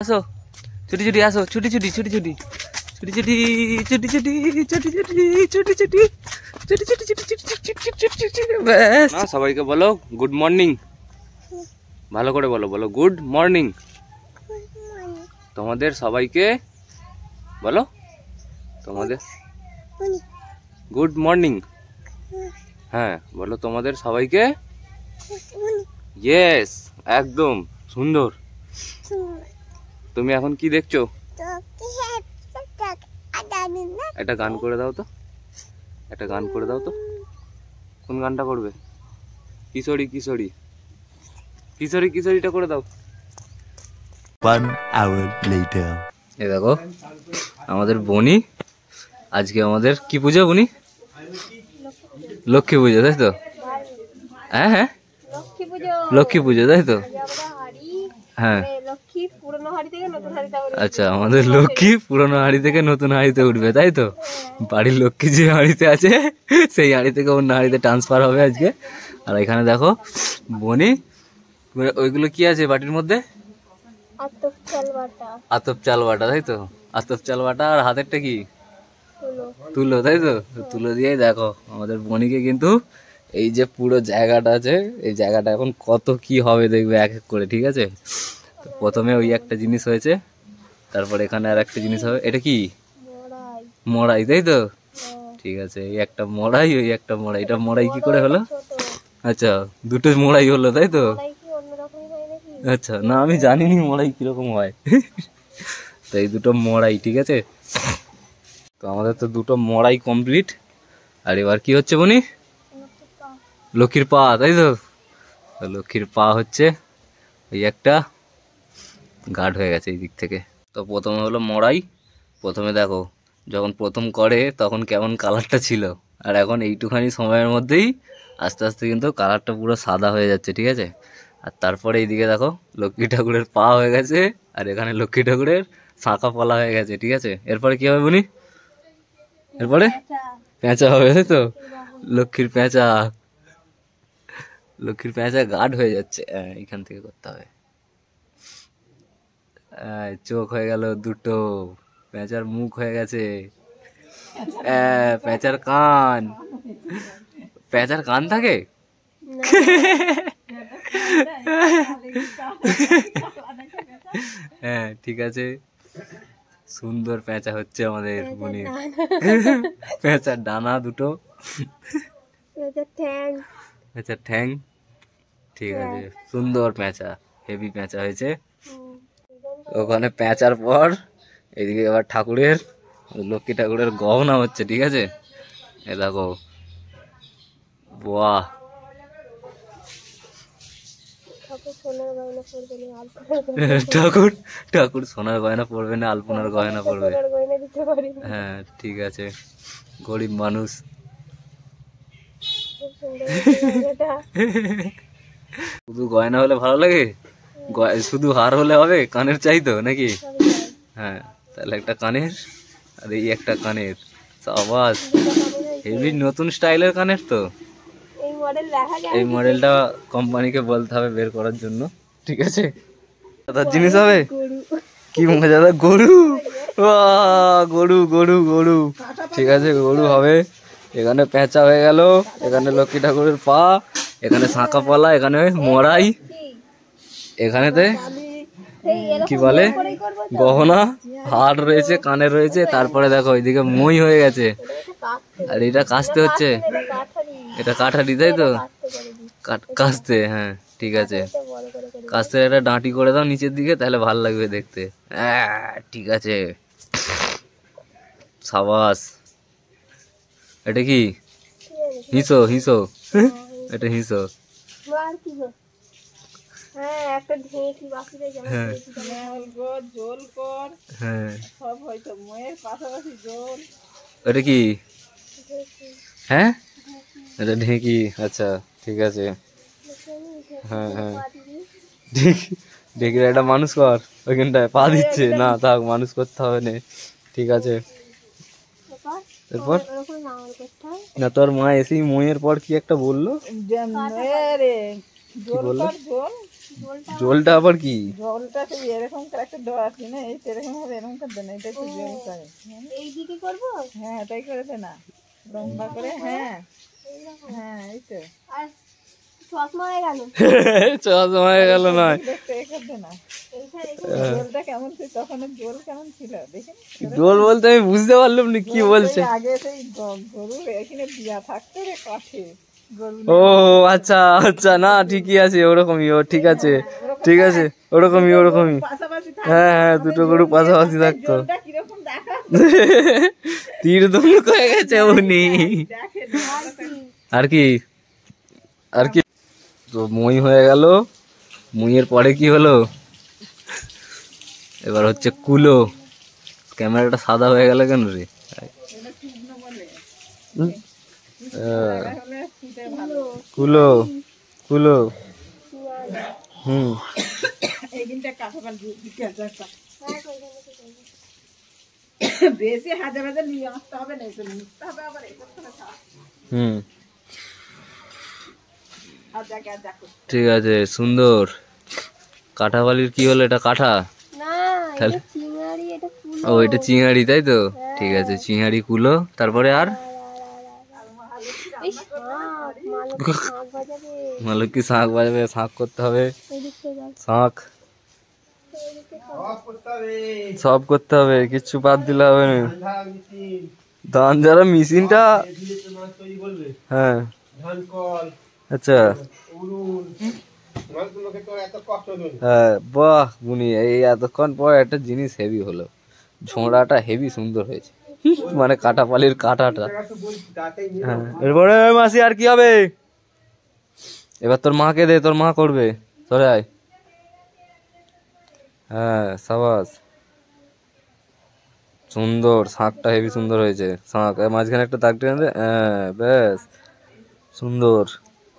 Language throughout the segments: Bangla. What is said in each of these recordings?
আসো ছুটি ছুটি আসো ছুটি ছুটি ছুটি ছুটি ছুটি ছুটি ছুটি ছুটি ছুটি ছুটি ছুটি ছুটি ব্যাস সবাইকে বলো গুড মর্নিং ভালো করে বলো বলো গুড মর্নিং তোমাদের সবাইকে বলো তোমাদের গুড মর্নিং হ্যাঁ বলো তোমাদের সবাইকে ইয়েস একদম সুন্দর তুমি এখন কি দেখছো একটা গান করে দাও তো একটা গান করে দাও তো কোন গানটা করবে কিশোরী কিশোরী কিশোরী কিশোরীটা করে দাও 1 hour later এই দেখো আমাদের বনি আজকে আমাদের কি পূজা বনি লক্ষ্মী পূজা তাই তো হ্যাঁ হ্যাঁ লক্ষ্মী পুজো তাই তো হ্যাঁ আচ্ছা আমাদের লক্ষ্মী পুরনো হাঁড়ি থেকে নতুন হাঁড়িতে উঠবে তাই তো বাড়ির লক্ষ্মী যে হাঁড়িতে আছে সেই হাঁড়ি থেকে অন্য হাঁড়িতে ট্রান্সফার হবে আজকে। আর এখানে দেখো বনি ওইগুলো কি আছে বাটির মধ্যে আতপ চাল বাটা তাই তো আতপ চাল বাটা আর হাতেরটা কি তুলো তাই তো তুলো দিয়েই দেখো আমাদের বনিকে কিন্তু এই যে পুরো জায়গাটা আছে এই জায়গাটা এখন কত কি হবে দেখবে এক এক করে ঠিক আছে। তো প্রথমে ওই একটা জিনিস হয়েছে তারপর এখানে আর একটা জিনিস হবে এটা কি মড়াই তাই তো ঠিক আছে এই একটা মড়াই ওই একটা মড়াই এটা মড়াই কি করে হলো আচ্ছা দুটো মড়াই হলো তাই তো আচ্ছা না আমি জানিনি মড়াই কিরকম হয় তো এই দুটো মড়াই ঠিক আছে। তো আমাদের তো দুটো মড়াই কমপ্লিট আর এবার কি হচ্ছে বনি লক্ষ্মীর পা তাই তো লক্ষ্মীর পা হচ্ছে ওই একটা গাঢ় হয়ে গেছে এই দিক থেকে। তো প্রথমে হলো মড়াই প্রথমে দেখো যখন প্রথম করে তখন কেমন কালারটা ছিল আর এখন এইটুখানি সময়ের মধ্যেই আস্তে আস্তে কিন্তু কালারটা পুরো সাদা হয়ে যাচ্ছে ঠিক আছে। আর তারপরে এইদিকে দেখো লক্ষ্মী ঠাকুরের পা হয়ে গেছে আর এখানে লক্ষ্মী ঠাকুরের শাঁখা পলা হয়ে গেছে ঠিক আছে। এরপরে কি হবে বনি এরপরে পেঁচা হবে তাই তো লক্ষ্মীর পেঁচা লক্ষ্মীর পেঁচা গাঢ় হয়ে যাচ্ছে এইখান থেকে করতে হবে চোখ হয়ে গেল দুটো পেঁচার মুখ হয়ে গেছে পেঁচার কান পেঁচার কান থাকে হ্যাঁ ঠিক আছে সুন্দর পেঁচা হচ্ছে আমাদের বনির পেঁচার ডানা দুটো পেঁচার ঠ্যাং ঠিক আছে সুন্দর পেঁচা হেভি পেঁচা হয়েছে। ওখানে পেঁচার পর এদিকে এবার ঠাকুরের লক্ষ্মী ঠাকুরের গহনা হচ্ছে ঠিক আছে। এ দেখো বাহ ঠাকুর ঠাকুর সোনার গয়না পরবে না আলপনার গয়না পরবে হ্যাঁ ঠিক আছে গরিব মানুষ শুধু গয়না হলে ভালো লাগে শুধু হার হলে হবে কানের চাইতো নাকি হ্যাঁ তাহলে একটা কানের আর এই একটা কানের আওয়াজ হেভি নতুন স্টাইলের কানের তো এই মডেলটা কোম্পানিকে বলতে হবে বের করার জন্য ঠিক আছে। তার জিনিস হবে কি মজাদার গরু গরু গরু গরু ঠিক আছে গরু হবে। এখানে পেঁচা হয়ে গেল এখানে লক্ষ্মী ঠাকুরের পা এখানে শাঁখা পলা এখানে মড়াই এখানেতে কি বলে গহনা হার রয়েছে কানের রয়েছে তারপরে দেখো ওইদিকে মই হয়ে গেছে আর এটা কাচতে হচ্ছে এটা কাঠারি তাই তো কাচতে হ্যাঁ ঠিক আছে কাচতে একটা ডাঁটি করে দাও নিচের দিকে তাহলে ভাল লাগবে দেখতে ঠিক আছে সাবাস। এটা কি হিসো হিসো এটা হিসো এটা কি হ্যাঁ এটা ঢেঁকি আচ্ছা ঠিক আছে হ্যাঁ হ্যাঁ ঢেঁকির একটা মানুষ কর ওইখানটায় পা দিচ্ছে না থাক মানুষ করতে হবে না ঠিক আছে। এরপর না তোর মা এসেই মইয়ের পর কি একটা বললো কি বললো জলটা আবার কি? জলটা সেই এরকম করে একটা দেওয়া আছে না, এই এরকম ভাবে এরকম করে দেন, এটা একটু জল করে। এইদিকে করবো? হ্যাঁ তাই করে দে না, লম্বা করে। হ্যাঁ হ্যাঁ এই তো আর চশমা হয়ে গেল। চশমা হয়ে গেল নয়, দেখতে এ করে দে না। জলটা কেমন ছিল তখন, জল কেমন ছিল দেখি। জল বলতে আমি বুঝতে পারলাম না কি বলছে। আগে সেই গরুর এখানে দিয়া থাকতো রে কাঠে, গরু ও আচ্ছা আচ্ছা, না ঠিকই আছে, ওরকমই, ও ঠিক আছে ঠিক আছে, ওরকমই ওরকমই। পাশাপাশি হ্যাঁ হ্যাঁ, দুটো গরু পাশাপাশি থাকতো। জলটা কিরকম দেখা তীর ধনুক হয়ে গেছে উনি। দেখে আর কি আর কি, তো মই হয়ে গেল। মুইয়ের পরে কি হলো, এবার হচ্ছে কুলো। ক্যামেরাটা সাদা হয়ে গেল কেন রে? কুলো কুলো, হুম। এইদিনটা কাঁঠাল দিতে আছে একটা। বেশি হাজার হাজার নিয়ে আসতে হবে না, এসে নিতে হবে আবার এই করতে হবে। হুম আর জায়গা দেখো ঠিক আছে, সুন্দর। কাঁঠাবালির কি হলো, এটা কাঁঠা? না, এটা চিংড়ি, এটা কুলো। ও এটা চিংড়ি, তাই তো, ঠিক আছে, চিংড়ি কুলো। তারপরে আর এই শাঁখ, মালতী শাঁখ বাজাবে। মালকি শাঁখ বাজবে, শাঁখ করতে হবে, এদিকে যাও, শাঁখ এদিকে সব করতে হবে, কিচ্ছু বাদ দিলে হবে না। ধান ঝাড়া মেশিনটা, হ্যাঁ আচ্ছা, হ্যাঁ বাহ বুনি, এই এতক্ষণ পর একটা জিনিস হেভি হলো, ঝোড়াটা হেভি সুন্দর হয়েছে, মানে কাঁঠাপালির কাঁটাটা। হ্যাঁ এরপরে মাসি আর কি হবে, এবার তোর মাকে দে, তোর মা করবে, চলে আয়। হ্যাঁ সাবাস, সুন্দর, শাঁখটা হেভি সুন্দর হয়েছে, শাঁখ মাঝখানে একটা দাগ টেনে দে, হ্যাঁ ব্যাস সুন্দর।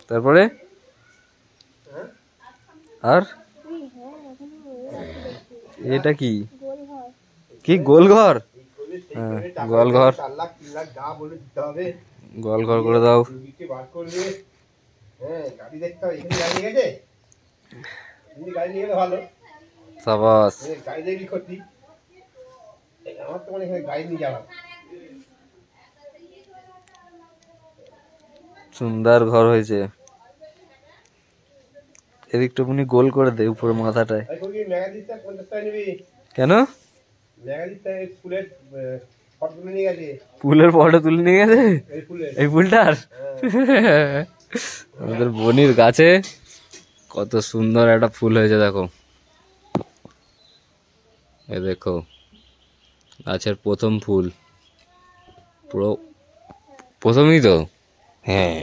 তারপরে আর এটা কি, কি গোল ঘর? হ্যাঁ গোল ঘর, গোল ঘর করে দাও। সাবাস, সুন্দর ঘর হয়েছে। এদিকটা উনি গোল করে দেয় উপরে মাথাটায়, কেন? ফুলের ফটো তুলে নিয়ে গেছে এই ফুলটার। আমাদের বনির গাছে কত সুন্দর একটা ফুল হয়েছে দেখো, এ দেখো গাছের প্রথম ফুল, পুরো প্রথমই তো। হ্যাঁ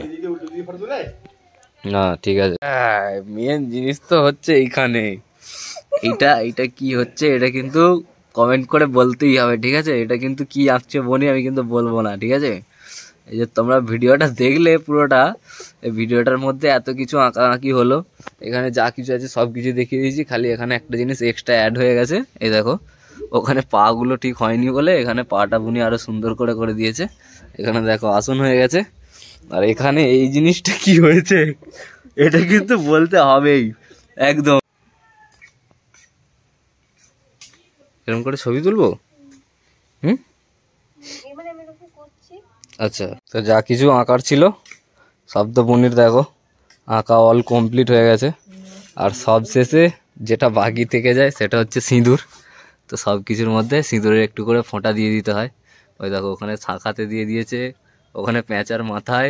না ঠিক আছে, মেন জিনিস তো হচ্ছে এইখানে, এইটা কি হচ্ছে, এটা কিন্তু কমেন্ট করে বলতেই হবে, ঠিক আছে? এটা কিন্তু কি আঁকছে বনি আমি কিন্তু বলবো না, ঠিক আছে? এই যে তোমরা ভিডিওটা দেখলে পুরোটা, এই ভিডিওটার মধ্যে এত কিছু আঁকাআঁকি হলো, এখানে যা কিছু আছে সব কিছু দেখিয়ে দিয়েছি, খালি এখানে একটা জিনিস এক্সট্রা অ্যাড হয়ে গেছে, এই দেখো ওখানে পা গুলো ঠিক হয়নি বলে এখানে পাটা বুনি আরো সুন্দর করে করে দিয়েছে। এখানে দেখো আসন হয়ে গেছে, আর এখানে এই জিনিসটা কি হয়েছে এটা কিন্তু বলতে হবেই একদম। এরকম করে ছবি তুলবো, হুম এবারে আমি এরকম করছি। আচ্ছা, তো যা কিছু আঁকার ছিল সব তো বনির দেখো আঁকা অল কমপ্লিট হয়ে গেছে, আর সব শেষে যেটা বাকি থেকে যায় সেটা হচ্ছে সিঁদুর। তো সব কিছুর মধ্যে সিঁদুরের একটু করে ফোঁটা দিয়ে দিতে হয়, ওই দেখো ওখানে শাখাতে দিয়ে দিয়েছে, ওখানে পেঁচার মাথায়,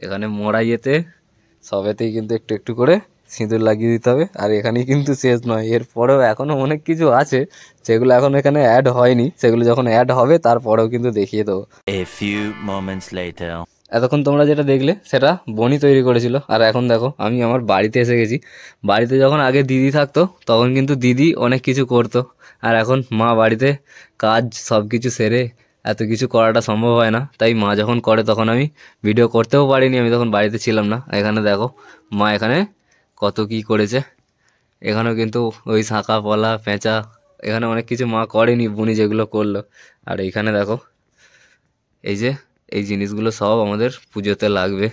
এখানে মোড়াইয়েতে, সবেতেই কিন্তু একটু একটু করে সিঁদুর লাগিয়ে দিতে হবে। আর এখানেই কিন্তু শেষ নয়, এরপরেও এখনও অনেক কিছু আছে যেগুলো এখন এখানে অ্যাড হয়নি, সেগুলো যখন অ্যাড হবে তারপরেও কিন্তু দেখিয়ে দেবো। A few moments later. এতক্ষণ তোমরা যেটা দেখলে সেটা বনি তৈরি করেছিল, আর এখন দেখো আমি আমার বাড়িতে এসে গেছি। বাড়িতে যখন আগে দিদি থাকতো তখন কিন্তু দিদি অনেক কিছু করতো, আর এখন মা বাড়িতে কাজ সব কিছু সেরে এত কিছু করাটা সম্ভব হয় না, তাই মা যখন করে তখন আমি ভিডিও করতেও পারিনি, আমি তখন বাড়িতে ছিলাম না। এখানে দেখো মা এখানে কত কি করেছে, এখানেও কিন্তু ওই শাঁখা পলা পেঁচা, এখানে অনেক কিছু মা করেনি, বুনি যেগুলো করলো। আর এইখানে দেখো এই যে এই জিনিসগুলো সব আমাদের পুজোতে লাগবে।